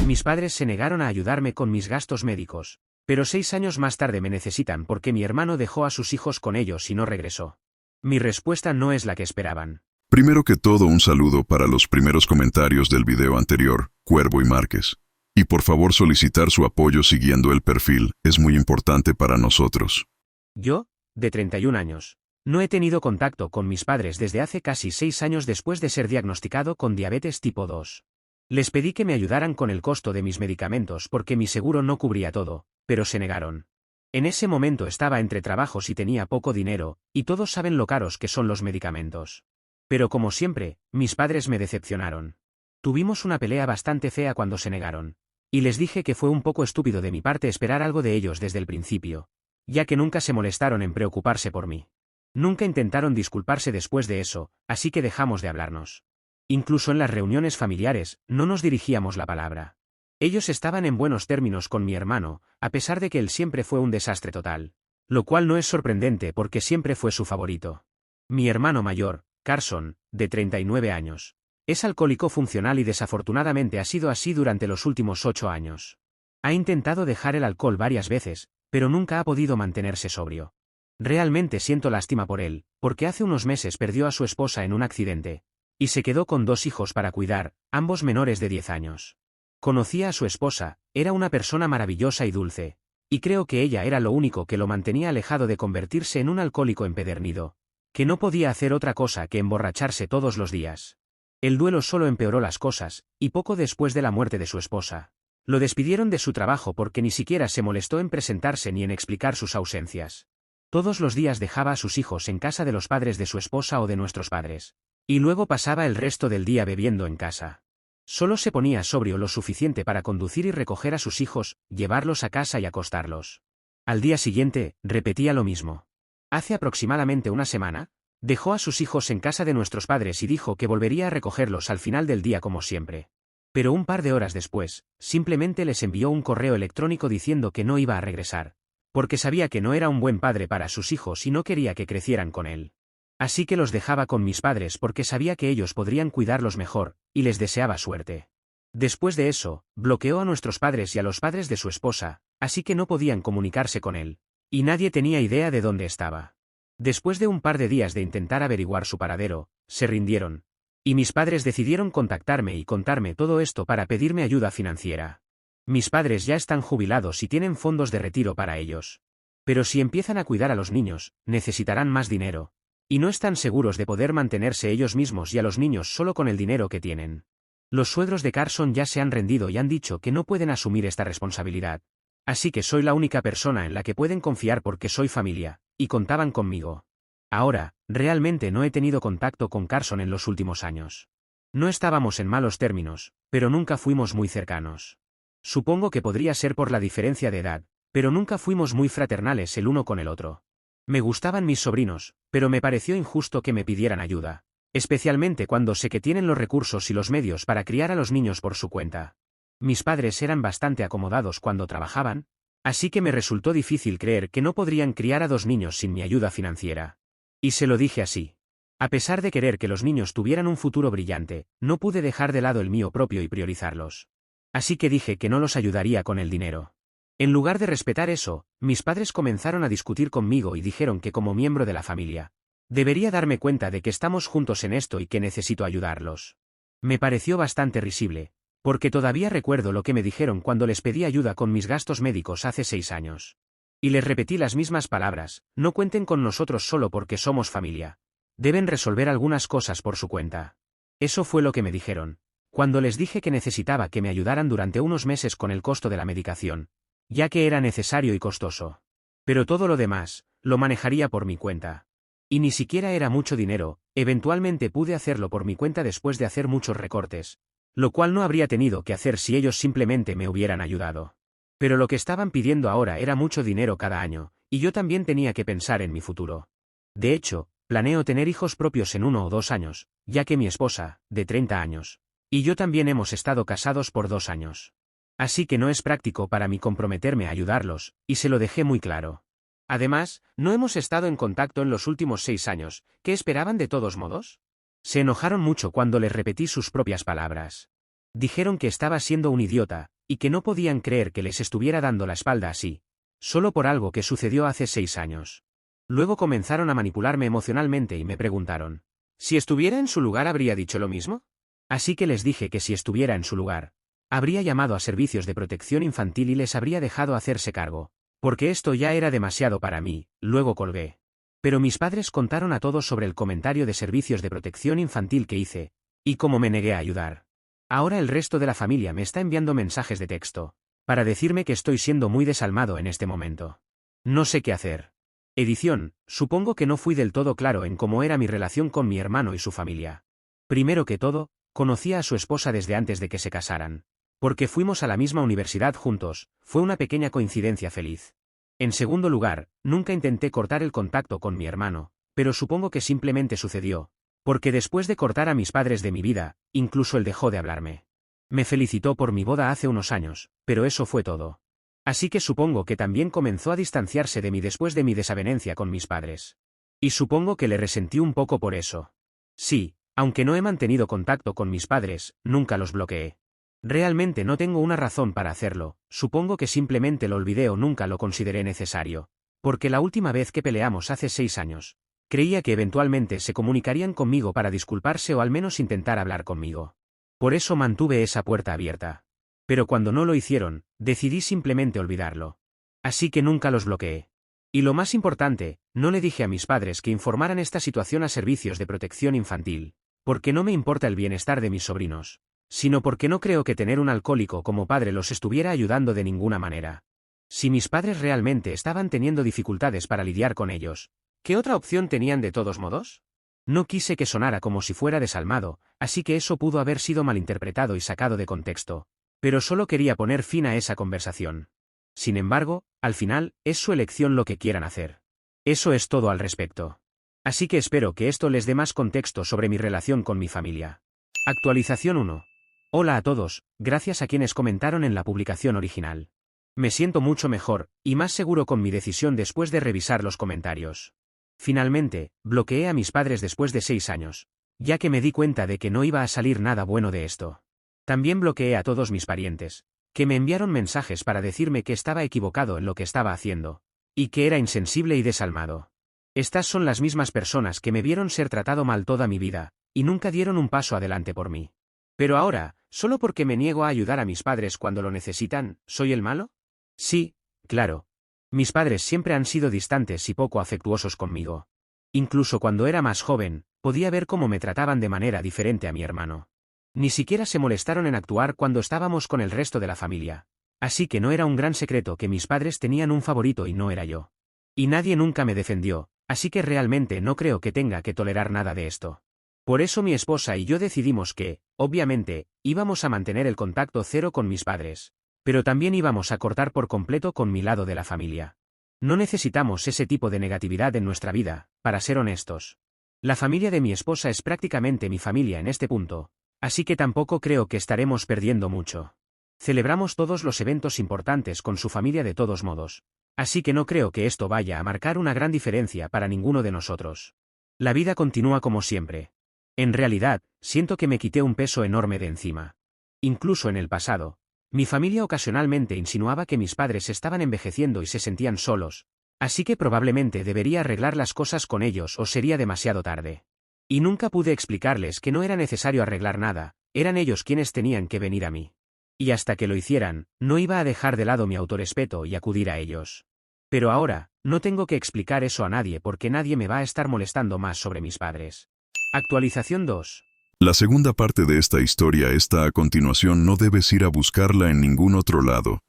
Mis padres se negaron a ayudarme con mis gastos médicos, pero 6 años más tarde me necesitan porque mi hermano dejó a sus hijos con ellos y no regresó. Mi respuesta no es la que esperaban. Primero que todo, un saludo para los primeros comentarios del video anterior, Cuervo y Márquez. Y por favor solicitar su apoyo siguiendo el perfil, es muy importante para nosotros. Yo, de 31 años, no he tenido contacto con mis padres desde hace casi 6 años después de ser diagnosticado con diabetes tipo 2. Les pedí que me ayudaran con el costo de mis medicamentos porque mi seguro no cubría todo, pero se negaron. En ese momento estaba entre trabajos y tenía poco dinero, y todos saben lo caros que son los medicamentos. Pero como siempre, mis padres me decepcionaron. Tuvimos una pelea bastante fea cuando se negaron. Y les dije que fue un poco estúpido de mi parte esperar algo de ellos desde el principio, ya que nunca se molestaron en preocuparse por mí. Nunca intentaron disculparse después de eso, así que dejamos de hablarnos. Incluso en las reuniones familiares, no nos dirigíamos la palabra. Ellos estaban en buenos términos con mi hermano, a pesar de que él siempre fue un desastre total. Lo cual no es sorprendente porque siempre fue su favorito. Mi hermano mayor, Carson, de 39 años. Es alcohólico funcional y desafortunadamente ha sido así durante los últimos 8 años. Ha intentado dejar el alcohol varias veces, pero nunca ha podido mantenerse sobrio. Realmente siento lástima por él, porque hace unos meses perdió a su esposa en un accidente. Y se quedó con 2 hijos para cuidar, ambos menores de 10 años. Conocía a su esposa, era una persona maravillosa y dulce. Y creo que ella era lo único que lo mantenía alejado de convertirse en un alcohólico empedernido. Que no podía hacer otra cosa que emborracharse todos los días. El duelo solo empeoró las cosas, y poco después de la muerte de su esposa. Lo despidieron de su trabajo porque ni siquiera se molestó en presentarse ni en explicar sus ausencias. Todos los días dejaba a sus hijos en casa de los padres de su esposa o de nuestros padres. Y luego pasaba el resto del día bebiendo en casa. Solo se ponía sobrio lo suficiente para conducir y recoger a sus hijos, llevarlos a casa y acostarlos. Al día siguiente, repetía lo mismo. Hace aproximadamente una semana, dejó a sus hijos en casa de nuestros padres y dijo que volvería a recogerlos al final del día como siempre. Pero un par de horas después, simplemente les envió un correo electrónico diciendo que no iba a regresar, porque sabía que no era un buen padre para sus hijos y no quería que crecieran con él. Así que los dejaba con mis padres porque sabía que ellos podrían cuidarlos mejor, y les deseaba suerte. Después de eso, bloqueó a nuestros padres y a los padres de su esposa, así que no podían comunicarse con él. Y nadie tenía idea de dónde estaba. Después de un par de días de intentar averiguar su paradero, se rindieron. Y mis padres decidieron contactarme y contarme todo esto para pedirme ayuda financiera. Mis padres ya están jubilados y tienen fondos de retiro para ellos. Pero si empiezan a cuidar a los niños, necesitarán más dinero. Y no están seguros de poder mantenerse ellos mismos y a los niños solo con el dinero que tienen. Los suegros de Carson ya se han rendido y han dicho que no pueden asumir esta responsabilidad. Así que soy la única persona en la que pueden confiar porque soy familia, y contaban conmigo. Ahora, realmente no he tenido contacto con Carson en los últimos años. No estábamos en malos términos, pero nunca fuimos muy cercanos. Supongo que podría ser por la diferencia de edad, pero nunca fuimos muy fraternales el uno con el otro. Me gustaban mis sobrinos, pero me pareció injusto que me pidieran ayuda, especialmente cuando sé que tienen los recursos y los medios para criar a los niños por su cuenta. Mis padres eran bastante acomodados cuando trabajaban, así que me resultó difícil creer que no podrían criar a 2 niños sin mi ayuda financiera. Y se lo dije así. A pesar de querer que los niños tuvieran un futuro brillante, no pude dejar de lado el mío propio y priorizarlos. Así que dije que no los ayudaría con el dinero. En lugar de respetar eso, mis padres comenzaron a discutir conmigo y dijeron que como miembro de la familia, debería darme cuenta de que estamos juntos en esto y que necesito ayudarlos. Me pareció bastante risible, porque todavía recuerdo lo que me dijeron cuando les pedí ayuda con mis gastos médicos hace 6 años. Y les repetí las mismas palabras: no cuenten con nosotros solo porque somos familia. Deben resolver algunas cosas por su cuenta. Eso fue lo que me dijeron. Cuando les dije que necesitaba que me ayudaran durante unos meses con el costo de la medicación, ya que era necesario y costoso. Pero todo lo demás, lo manejaría por mi cuenta. Y ni siquiera era mucho dinero, eventualmente pude hacerlo por mi cuenta después de hacer muchos recortes, lo cual no habría tenido que hacer si ellos simplemente me hubieran ayudado. Pero lo que estaban pidiendo ahora era mucho dinero cada año, y yo también tenía que pensar en mi futuro. De hecho, planeo tener hijos propios en 1 o 2 años, ya que mi esposa, de 30 años, y yo también hemos estado casados por 2 años. Así que no es práctico para mí comprometerme a ayudarlos, y se lo dejé muy claro. Además, no hemos estado en contacto en los últimos 6 años, ¿qué esperaban de todos modos? Se enojaron mucho cuando les repetí sus propias palabras. Dijeron que estaba siendo un idiota, y que no podían creer que les estuviera dando la espalda así, solo por algo que sucedió hace 6 años. Luego comenzaron a manipularme emocionalmente y me preguntaron, ¿si estuviera en su lugar habría dicho lo mismo? Así que les dije que si estuviera en su lugar, habría llamado a servicios de protección infantil y les habría dejado hacerse cargo, porque esto ya era demasiado para mí. Luego colgué. Pero mis padres contaron a todos sobre el comentario de servicios de protección infantil que hice, y cómo me negué a ayudar. Ahora el resto de la familia me está enviando mensajes de texto, para decirme que estoy siendo muy desalmado en este momento. No sé qué hacer. Edición, supongo que no fui del todo claro en cómo era mi relación con mi hermano y su familia. Primero que todo, conocía a su esposa desde antes de que se casaran. Porque fuimos a la misma universidad juntos, fue una pequeña coincidencia feliz. En segundo lugar, nunca intenté cortar el contacto con mi hermano, pero supongo que simplemente sucedió, porque después de cortar a mis padres de mi vida, incluso él dejó de hablarme. Me felicitó por mi boda hace unos años, pero eso fue todo. Así que supongo que también comenzó a distanciarse de mí después de mi desavenencia con mis padres. Y supongo que le resentí un poco por eso. Sí, aunque no he mantenido contacto con mis padres, nunca los bloqueé. Realmente no tengo una razón para hacerlo, supongo que simplemente lo olvidé o nunca lo consideré necesario. Porque la última vez que peleamos hace 6 años, creía que eventualmente se comunicarían conmigo para disculparse o al menos intentar hablar conmigo. Por eso mantuve esa puerta abierta. Pero cuando no lo hicieron, decidí simplemente olvidarlo. Así que nunca los bloqueé. Y lo más importante, no le dije a mis padres que informaran esta situación a servicios de protección infantil, porque no me importa el bienestar de mis sobrinos, sino porque no creo que tener un alcohólico como padre los estuviera ayudando de ninguna manera. Si mis padres realmente estaban teniendo dificultades para lidiar con ellos, ¿qué otra opción tenían de todos modos? No quise que sonara como si fuera desalmado, así que eso pudo haber sido malinterpretado y sacado de contexto, pero solo quería poner fin a esa conversación. Sin embargo, al final, es su elección lo que quieran hacer. Eso es todo al respecto. Así que espero que esto les dé más contexto sobre mi relación con mi familia. Actualización 1. Hola a todos, gracias a quienes comentaron en la publicación original. Me siento mucho mejor, y más seguro con mi decisión después de revisar los comentarios. Finalmente, bloqueé a mis padres después de 6 años, ya que me di cuenta de que no iba a salir nada bueno de esto. También bloqueé a todos mis parientes, que me enviaron mensajes para decirme que estaba equivocado en lo que estaba haciendo, y que era insensible y desalmado. Estas son las mismas personas que me vieron ser tratado mal toda mi vida, y nunca dieron un paso adelante por mí. Pero ahora, ¿solo porque me niego a ayudar a mis padres cuando lo necesitan, soy el malo? Sí, claro. Mis padres siempre han sido distantes y poco afectuosos conmigo. Incluso cuando era más joven, podía ver cómo me trataban de manera diferente a mi hermano. Ni siquiera se molestaron en actuar cuando estábamos con el resto de la familia. Así que no era un gran secreto que mis padres tenían un favorito y no era yo. Y nadie nunca me defendió, así que realmente no creo que tenga que tolerar nada de esto. Por eso mi esposa y yo decidimos que, obviamente, íbamos a mantener el contacto cero con mis padres, pero también íbamos a cortar por completo con mi lado de la familia. No necesitamos ese tipo de negatividad en nuestra vida, para ser honestos. La familia de mi esposa es prácticamente mi familia en este punto, así que tampoco creo que estaremos perdiendo mucho. Celebramos todos los eventos importantes con su familia de todos modos, así que no creo que esto vaya a marcar una gran diferencia para ninguno de nosotros. La vida continúa como siempre. En realidad, siento que me quité un peso enorme de encima. Incluso en el pasado, mi familia ocasionalmente insinuaba que mis padres estaban envejeciendo y se sentían solos, así que probablemente debería arreglar las cosas con ellos o sería demasiado tarde. Y nunca pude explicarles que no era necesario arreglar nada, eran ellos quienes tenían que venir a mí. Y hasta que lo hicieran, no iba a dejar de lado mi autorrespeto y acudir a ellos. Pero ahora, no tengo que explicar eso a nadie porque nadie me va a estar molestando más sobre mis padres. Actualización 2. La segunda parte de esta historia está a continuación, no debes ir a buscarla en ningún otro lado.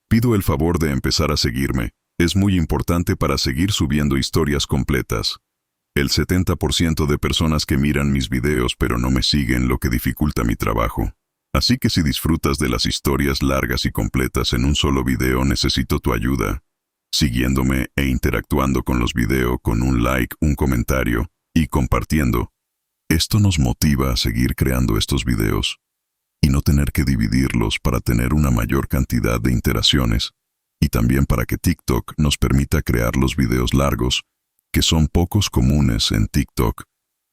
Pido el favor de empezar a seguirme, es muy importante para seguir subiendo historias completas. El 70% de personas que miran mis videos pero no me siguen, lo que dificulta mi trabajo. Así que si disfrutas de las historias largas y completas en un solo video, necesito tu ayuda, siguiéndome e interactuando con los videos con un like, un comentario y compartiendo. Esto nos motiva a seguir creando estos videos y no tener que dividirlos para tener una mayor cantidad de interacciones, y también para que TikTok nos permita crear los videos largos, que son pocos comunes en TikTok.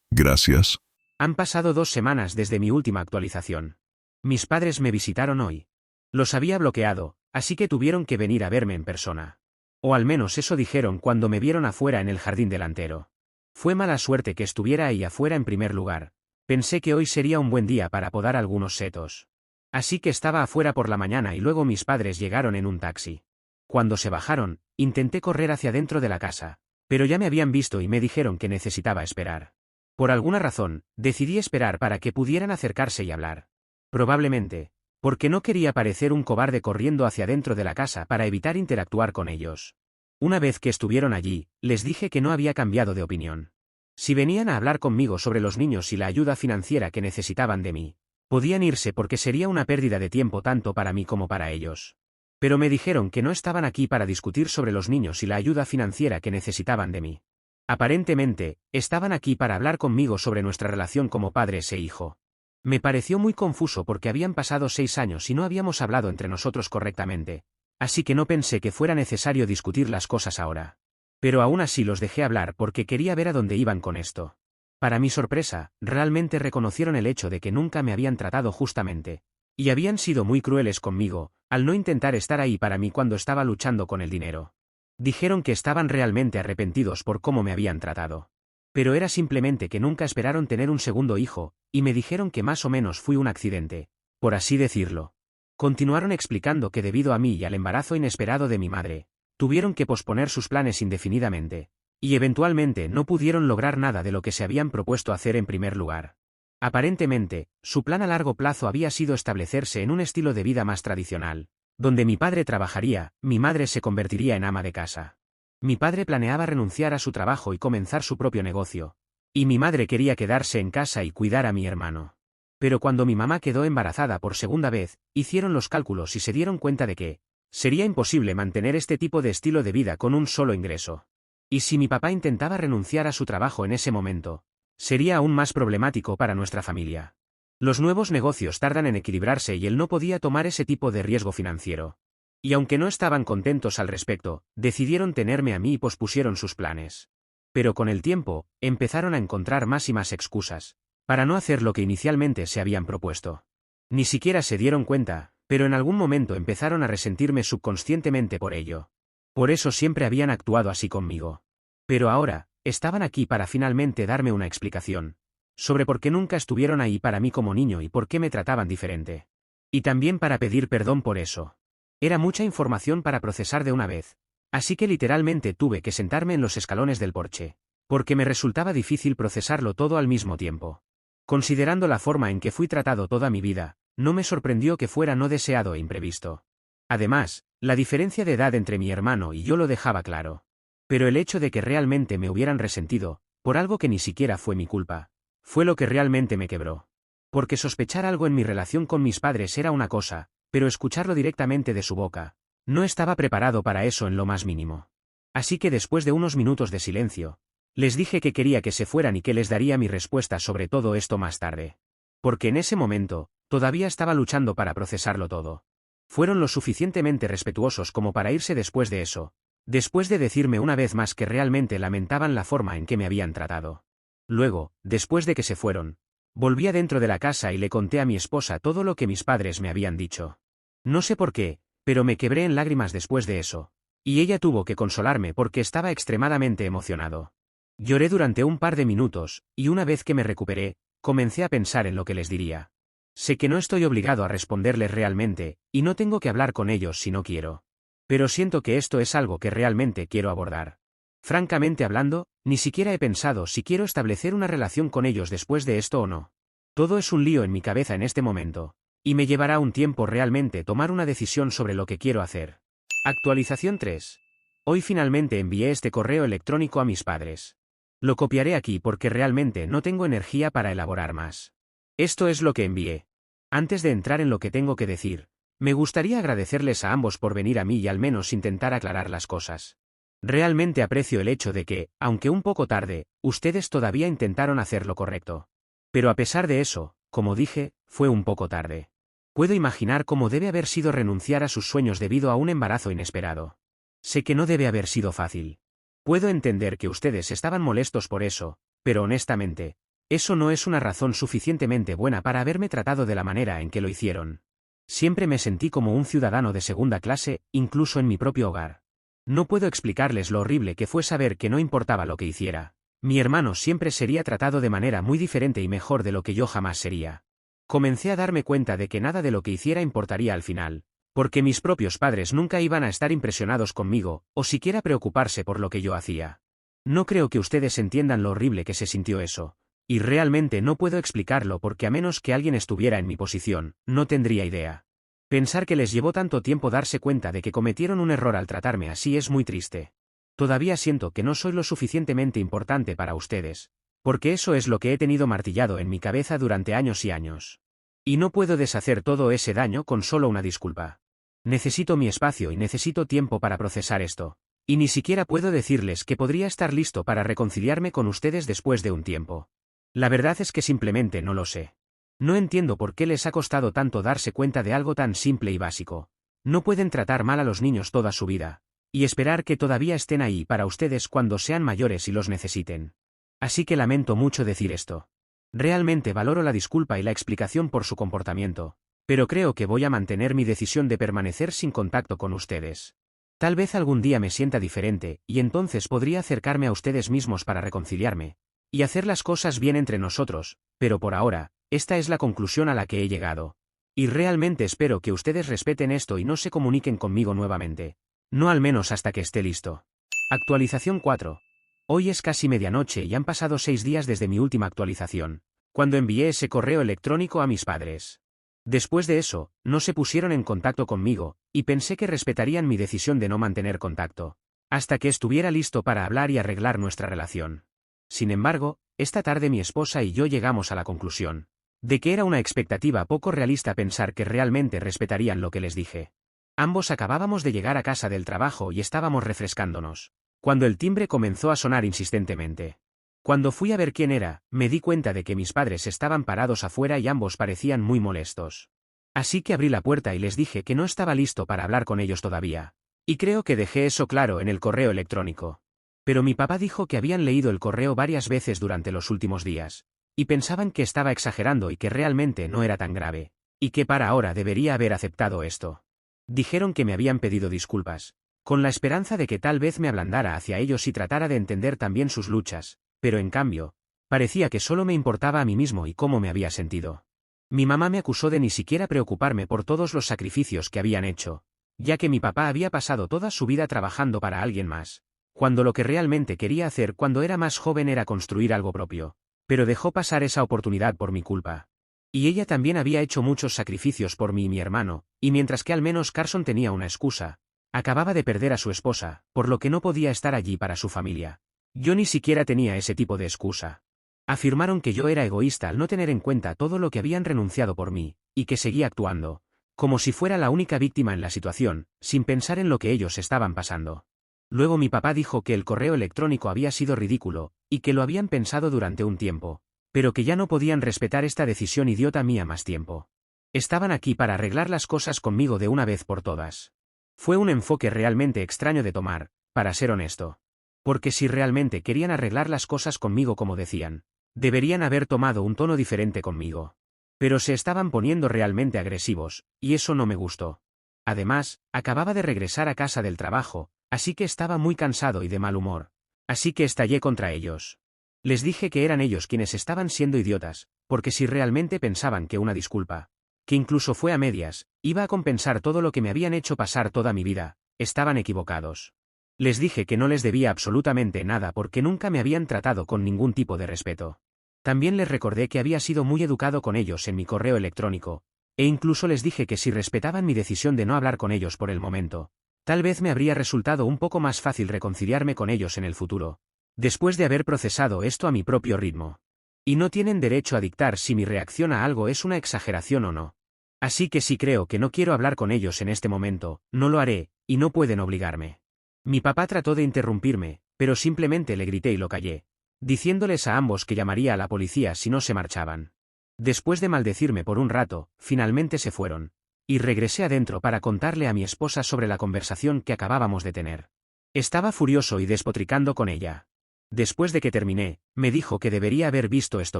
Gracias. Han pasado 2 semanas desde mi última actualización. Mis padres me visitaron hoy. Los había bloqueado, así que tuvieron que venir a verme en persona. O al menos eso dijeron cuando me vieron afuera en el jardín delantero. Fue mala suerte que estuviera ahí afuera en primer lugar. Pensé que hoy sería un buen día para podar algunos setos. Así que estaba afuera por la mañana y luego mis padres llegaron en un taxi. Cuando se bajaron, intenté correr hacia dentro de la casa, pero ya me habían visto y me dijeron que necesitaba esperar. Por alguna razón, decidí esperar para que pudieran acercarse y hablar. Probablemente, porque no quería parecer un cobarde corriendo hacia dentro de la casa para evitar interactuar con ellos. Una vez que estuvieron allí, les dije que no había cambiado de opinión. Si venían a hablar conmigo sobre los niños y la ayuda financiera que necesitaban de mí, podían irse porque sería una pérdida de tiempo tanto para mí como para ellos. Pero me dijeron que no estaban aquí para discutir sobre los niños y la ayuda financiera que necesitaban de mí. Aparentemente, estaban aquí para hablar conmigo sobre nuestra relación como padres e hijo. Me pareció muy confuso porque habían pasado 6 años y no habíamos hablado entre nosotros correctamente, así que no pensé que fuera necesario discutir las cosas ahora. Pero aún así los dejé hablar porque quería ver a dónde iban con esto. Para mi sorpresa, realmente reconocieron el hecho de que nunca me habían tratado justamente, y habían sido muy crueles conmigo, al no intentar estar ahí para mí cuando estaba luchando con el dinero. Dijeron que estaban realmente arrepentidos por cómo me habían tratado. Pero era simplemente que nunca esperaron tener un segundo hijo, y me dijeron que más o menos fui un accidente, por así decirlo. Continuaron explicando que debido a mí y al embarazo inesperado de mi madre, tuvieron que posponer sus planes indefinidamente, y eventualmente no pudieron lograr nada de lo que se habían propuesto hacer en primer lugar. Aparentemente, su plan a largo plazo había sido establecerse en un estilo de vida más tradicional, donde mi padre trabajaría, mi madre se convertiría en ama de casa. Mi padre planeaba renunciar a su trabajo y comenzar su propio negocio, y mi madre quería quedarse en casa y cuidar a mi hermano. Pero cuando mi mamá quedó embarazada por segunda vez, hicieron los cálculos y se dieron cuenta de que sería imposible mantener este tipo de estilo de vida con un solo ingreso. Y si mi papá intentaba renunciar a su trabajo en ese momento, sería aún más problemático para nuestra familia. Los nuevos negocios tardan en equilibrarse y él no podía tomar ese tipo de riesgo financiero. Y aunque no estaban contentos al respecto, decidieron tenerme a mí y pospusieron sus planes. Pero con el tiempo, empezaron a encontrar más y más excusas para no hacer lo que inicialmente se habían propuesto. Ni siquiera se dieron cuenta, pero en algún momento empezaron a resentirme subconscientemente por ello. Por eso siempre habían actuado así conmigo. Pero ahora, estaban aquí para finalmente darme una explicación sobre por qué nunca estuvieron ahí para mí como niño y por qué me trataban diferente. Y también para pedir perdón por eso. Era mucha información para procesar de una vez, así que literalmente tuve que sentarme en los escalones del porche, porque me resultaba difícil procesarlo todo al mismo tiempo. Considerando la forma en que fui tratado toda mi vida, no me sorprendió que fuera no deseado e imprevisto. Además, la diferencia de edad entre mi hermano y yo lo dejaba claro. Pero el hecho de que realmente me hubieran resentido, por algo que ni siquiera fue mi culpa, fue lo que realmente me quebró. Porque sospechar algo en mi relación con mis padres era una cosa, pero escucharlo directamente de su boca, no estaba preparado para eso en lo más mínimo. Así que después de unos minutos de silencio, les dije que quería que se fueran y que les daría mi respuesta sobre todo esto más tarde. Porque en ese momento, todavía estaba luchando para procesarlo todo. Fueron lo suficientemente respetuosos como para irse después de eso, después de decirme una vez más que realmente lamentaban la forma en que me habían tratado. Luego, después de que se fueron, volví adentro de la casa y le conté a mi esposa todo lo que mis padres me habían dicho. No sé por qué, pero me quebré en lágrimas después de eso, y ella tuvo que consolarme porque estaba extremadamente emocionado. Lloré durante un par de minutos, y una vez que me recuperé, comencé a pensar en lo que les diría. Sé que no estoy obligado a responderles realmente, y no tengo que hablar con ellos si no quiero. Pero siento que esto es algo que realmente quiero abordar. Francamente hablando, ni siquiera he pensado si quiero establecer una relación con ellos después de esto o no. Todo es un lío en mi cabeza en este momento, y me llevará un tiempo realmente tomar una decisión sobre lo que quiero hacer. Actualización 3. Hoy finalmente envié este correo electrónico a mis padres. Lo copiaré aquí porque realmente no tengo energía para elaborar más. Esto es lo que envié. Antes de entrar en lo que tengo que decir, me gustaría agradecerles a ambos por venir a mí y al menos intentar aclarar las cosas. Realmente aprecio el hecho de que, aunque un poco tarde, ustedes todavía intentaron hacer lo correcto. Pero a pesar de eso, como dije, fue un poco tarde. Puedo imaginar cómo debe haber sido renunciar a sus sueños debido a un embarazo inesperado. Sé que no debe haber sido fácil. Puedo entender que ustedes estaban molestos por eso, pero honestamente, eso no es una razón suficientemente buena para haberme tratado de la manera en que lo hicieron. Siempre me sentí como un ciudadano de segunda clase, incluso en mi propio hogar. No puedo explicarles lo horrible que fue saber que no importaba lo que hiciera. Mi hermano siempre sería tratado de manera muy diferente y mejor de lo que yo jamás sería. Comencé a darme cuenta de que nada de lo que hiciera importaría al final, porque mis propios padres nunca iban a estar impresionados conmigo, o siquiera preocuparse por lo que yo hacía. No creo que ustedes entiendan lo horrible que se sintió eso, y realmente no puedo explicarlo porque a menos que alguien estuviera en mi posición, no tendría idea. Pensar que les llevó tanto tiempo darse cuenta de que cometieron un error al tratarme así es muy triste. Todavía siento que no soy lo suficientemente importante para ustedes, porque eso es lo que he tenido martillado en mi cabeza durante años y años. Y no puedo deshacer todo ese daño con solo una disculpa. Necesito mi espacio y necesito tiempo para procesar esto. Y ni siquiera puedo decirles que podría estar listo para reconciliarme con ustedes después de un tiempo. La verdad es que simplemente no lo sé. No entiendo por qué les ha costado tanto darse cuenta de algo tan simple y básico. No pueden tratar mal a los niños toda su vida, y esperar que todavía estén ahí para ustedes cuando sean mayores y los necesiten. Así que lamento mucho decir esto. Realmente valoro la disculpa y la explicación por su comportamiento, pero creo que voy a mantener mi decisión de permanecer sin contacto con ustedes. Tal vez algún día me sienta diferente, y entonces podría acercarme a ustedes mismos para reconciliarme, y hacer las cosas bien entre nosotros, pero por ahora, esta es la conclusión a la que he llegado. Y realmente espero que ustedes respeten esto y no se comuniquen conmigo nuevamente. No al menos hasta que esté listo. Actualización 4. Hoy es casi medianoche y han pasado 6 días desde mi última actualización, cuando envié ese correo electrónico a mis padres. Después de eso, no se pusieron en contacto conmigo, y pensé que respetarían mi decisión de no mantener contacto, hasta que estuviera listo para hablar y arreglar nuestra relación. Sin embargo, esta tarde mi esposa y yo llegamos a la conclusión de que era una expectativa poco realista pensar que realmente respetarían lo que les dije. Ambos acabábamos de llegar a casa del trabajo y estábamos refrescándonos, cuando el timbre comenzó a sonar insistentemente. Cuando fui a ver quién era, me di cuenta de que mis padres estaban parados afuera y ambos parecían muy molestos. Así que abrí la puerta y les dije que no estaba listo para hablar con ellos todavía. Y creo que dejé eso claro en el correo electrónico. Pero mi papá dijo que habían leído el correo varias veces durante los últimos días, y pensaban que estaba exagerando y que realmente no era tan grave, y que para ahora debería haber aceptado esto. Dijeron que me habían pedido disculpas, con la esperanza de que tal vez me ablandara hacia ellos y tratara de entender también sus luchas, pero en cambio, parecía que solo me importaba a mí mismo y cómo me había sentido. Mi mamá me acusó de ni siquiera preocuparme por todos los sacrificios que habían hecho, ya que mi papá había pasado toda su vida trabajando para alguien más, cuando lo que realmente quería hacer cuando era más joven era construir algo propio, pero dejó pasar esa oportunidad por mi culpa. Y ella también había hecho muchos sacrificios por mí y mi hermano, y mientras que al menos Carson tenía una excusa, acababa de perder a su esposa, por lo que no podía estar allí para su familia. Yo ni siquiera tenía ese tipo de excusa. Afirmaron que yo era egoísta al no tener en cuenta todo lo que habían renunciado por mí, y que seguía actuando, como si fuera la única víctima en la situación, sin pensar en lo que ellos estaban pasando. Luego mi papá dijo que el correo electrónico había sido ridículo, y que lo habían pensado durante un tiempo, pero que ya no podían respetar esta decisión idiota mía más tiempo. Estaban aquí para arreglar las cosas conmigo de una vez por todas. Fue un enfoque realmente extraño de tomar, para ser honesto. Porque si realmente querían arreglar las cosas conmigo como decían, deberían haber tomado un tono diferente conmigo. Pero se estaban poniendo realmente agresivos, y eso no me gustó. Además, acababa de regresar a casa del trabajo, así que estaba muy cansado y de mal humor. Así que estallé contra ellos. Les dije que eran ellos quienes estaban siendo idiotas, porque si realmente pensaban que una disculpa, que incluso fue a medias, iba a compensar todo lo que me habían hecho pasar toda mi vida, estaban equivocados. Les dije que no les debía absolutamente nada porque nunca me habían tratado con ningún tipo de respeto. También les recordé que había sido muy educado con ellos en mi correo electrónico, e incluso les dije que si respetaban mi decisión de no hablar con ellos por el momento, tal vez me habría resultado un poco más fácil reconciliarme con ellos en el futuro, después de haber procesado esto a mi propio ritmo. Y no tienen derecho a dictar si mi reacción a algo es una exageración o no. Así que si creo que no quiero hablar con ellos en este momento, no lo haré, y no pueden obligarme. Mi papá trató de interrumpirme, pero simplemente le grité y lo callé, diciéndoles a ambos que llamaría a la policía si no se marchaban. Después de maldecirme por un rato, finalmente se fueron, y regresé adentro para contarle a mi esposa sobre la conversación que acabábamos de tener. Estaba furioso y despotricando con ella. Después de que terminé, me dijo que debería haber visto esto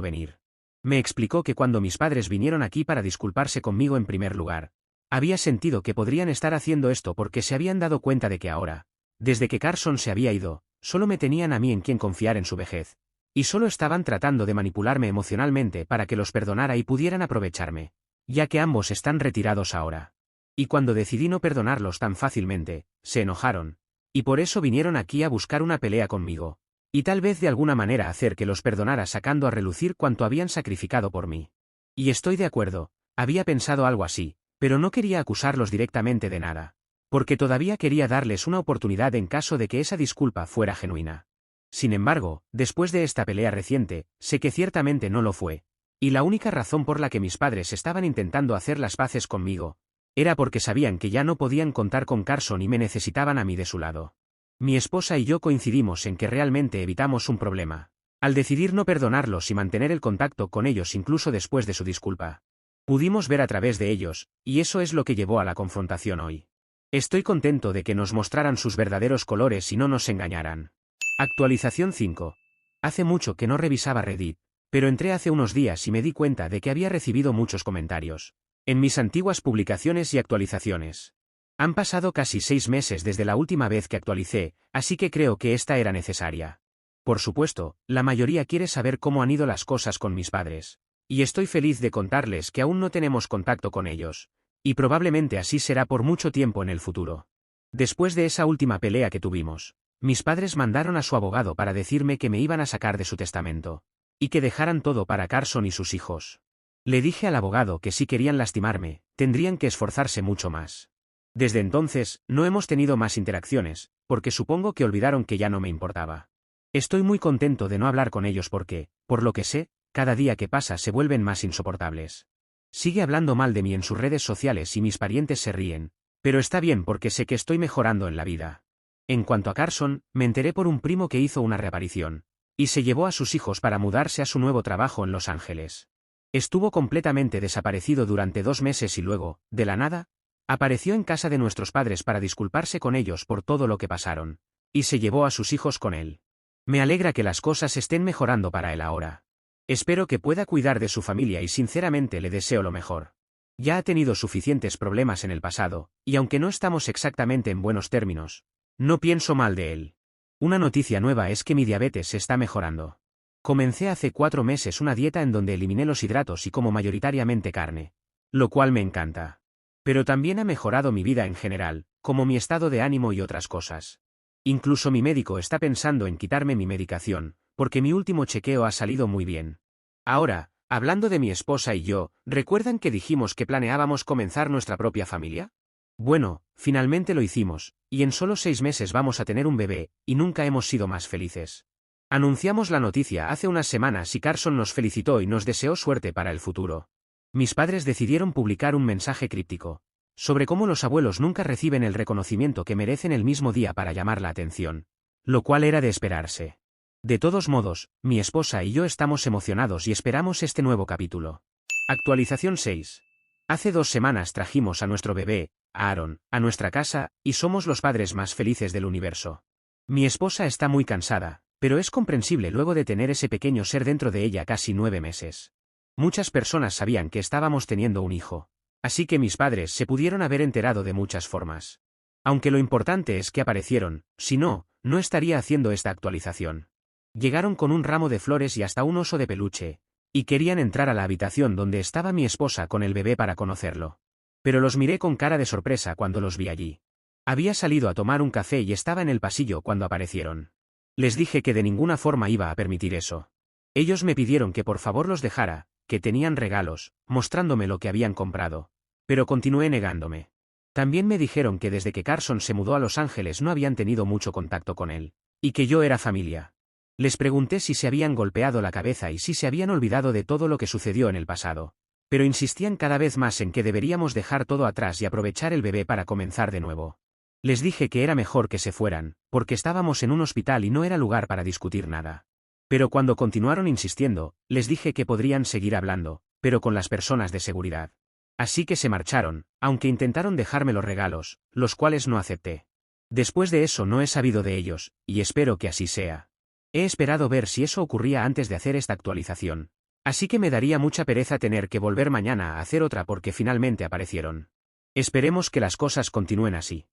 venir. Me explicó que cuando mis padres vinieron aquí para disculparse conmigo en primer lugar, Había sentido que podrían estar haciendo esto porque se habían dado cuenta de que ahora, desde que Carson se había ido, solo me tenían a mí en quien confiar en su vejez. Y solo estaban tratando de manipularme emocionalmente para que los perdonara y pudieran aprovecharme, ya que ambos están retirados ahora. Y cuando decidí no perdonarlos tan fácilmente, se enojaron. Y por eso vinieron aquí a buscar una pelea conmigo. Y tal vez de alguna manera hacer que los perdonara sacando a relucir cuanto habían sacrificado por mí. Y estoy de acuerdo, había pensado algo así, pero no quería acusarlos directamente de nada. Porque todavía quería darles una oportunidad en caso de que esa disculpa fuera genuina. Sin embargo, después de esta pelea reciente, sé que ciertamente no lo fue. Y la única razón por la que mis padres estaban intentando hacer las paces conmigo, era porque sabían que ya no podían contar con Carson y me necesitaban a mí de su lado. Mi esposa y yo coincidimos en que realmente evitamos un problema, al decidir no perdonarlos y mantener el contacto con ellos incluso después de su disculpa. Pudimos ver a través de ellos, y eso es lo que llevó a la confrontación hoy. Estoy contento de que nos mostraran sus verdaderos colores y no nos engañaran. Actualización 5. Hace mucho que no revisaba Reddit, pero entré hace unos días y me di cuenta de que había recibido muchos comentarios en mis antiguas publicaciones y actualizaciones. Han pasado casi 6 meses desde la última vez que actualicé, así que creo que esta era necesaria. Por supuesto, la mayoría quiere saber cómo han ido las cosas con mis padres. Y estoy feliz de contarles que aún no tenemos contacto con ellos. Y probablemente así será por mucho tiempo en el futuro. Después de esa última pelea que tuvimos, mis padres mandaron a su abogado para decirme que me iban a sacar de su testamento. Y que dejaran todo para Carson y sus hijos. Le dije al abogado que si querían lastimarme, tendrían que esforzarse mucho más. Desde entonces, no hemos tenido más interacciones, porque supongo que olvidaron que ya no me importaba. Estoy muy contento de no hablar con ellos porque, por lo que sé, cada día que pasa se vuelven más insoportables. Sigue hablando mal de mí en sus redes sociales y mis parientes se ríen, pero está bien porque sé que estoy mejorando en la vida. En cuanto a Carson, me enteré por un primo que hizo una reaparición, y se llevó a sus hijos para mudarse a su nuevo trabajo en Los Ángeles. Estuvo completamente desaparecido durante 2 meses y luego, de la nada, apareció en casa de nuestros padres para disculparse con ellos por todo lo que pasaron, y se llevó a sus hijos con él. Me alegra que las cosas estén mejorando para él ahora. Espero que pueda cuidar de su familia y sinceramente le deseo lo mejor. Ya ha tenido suficientes problemas en el pasado, y aunque no estamos exactamente en buenos términos, no pienso mal de él. Una noticia nueva es que mi diabetes se está mejorando. Comencé hace 4 meses una dieta en donde eliminé los hidratos y como mayoritariamente carne, lo cual me encanta. Pero también ha mejorado mi vida en general, como mi estado de ánimo y otras cosas. Incluso mi médico está pensando en quitarme mi medicación, porque mi último chequeo ha salido muy bien. Ahora, hablando de mi esposa y yo, ¿recuerdan que dijimos que planeábamos comenzar nuestra propia familia? Bueno, finalmente lo hicimos, y en solo 6 meses vamos a tener un bebé, y nunca hemos sido más felices. Anunciamos la noticia hace unas semanas y Carson nos felicitó y nos deseó suerte para el futuro. Mis padres decidieron publicar un mensaje críptico sobre cómo los abuelos nunca reciben el reconocimiento que merecen el mismo día para llamar la atención, lo cual era de esperarse. De todos modos, mi esposa y yo estamos emocionados y esperamos este nuevo capítulo. Actualización 6. Hace 2 semanas trajimos a nuestro bebé, Aaron, a nuestra casa, y somos los padres más felices del universo. Mi esposa está muy cansada, pero es comprensible luego de tener ese pequeño ser dentro de ella casi 9 meses. Muchas personas sabían que estábamos teniendo un hijo, así que mis padres se pudieron haber enterado de muchas formas. Aunque lo importante es que aparecieron, si no, no estaría haciendo esta actualización. Llegaron con un ramo de flores y hasta un oso de peluche, y querían entrar a la habitación donde estaba mi esposa con el bebé para conocerlo. Pero los miré con cara de sorpresa cuando los vi allí. Había salido a tomar un café y estaba en el pasillo cuando aparecieron. Les dije que de ninguna forma iba a permitir eso. Ellos me pidieron que por favor los dejara, que tenían regalos, mostrándome lo que habían comprado. Pero continué negándome. También me dijeron que desde que Carson se mudó a Los Ángeles no habían tenido mucho contacto con él, y que yo era familia. Les pregunté si se habían golpeado la cabeza y si se habían olvidado de todo lo que sucedió en el pasado. Pero insistían cada vez más en que deberíamos dejar todo atrás y aprovechar el bebé para comenzar de nuevo. Les dije que era mejor que se fueran, porque estábamos en un hospital y no era lugar para discutir nada. Pero cuando continuaron insistiendo, les dije que podrían seguir hablando, pero con las personas de seguridad. Así que se marcharon, aunque intentaron dejarme los regalos, los cuales no acepté. Después de eso no he sabido de ellos, y espero que así sea. He esperado ver si eso ocurría antes de hacer esta actualización. Así que me daría mucha pereza tener que volver mañana a hacer otra porque finalmente aparecieron. Esperemos que las cosas continúen así.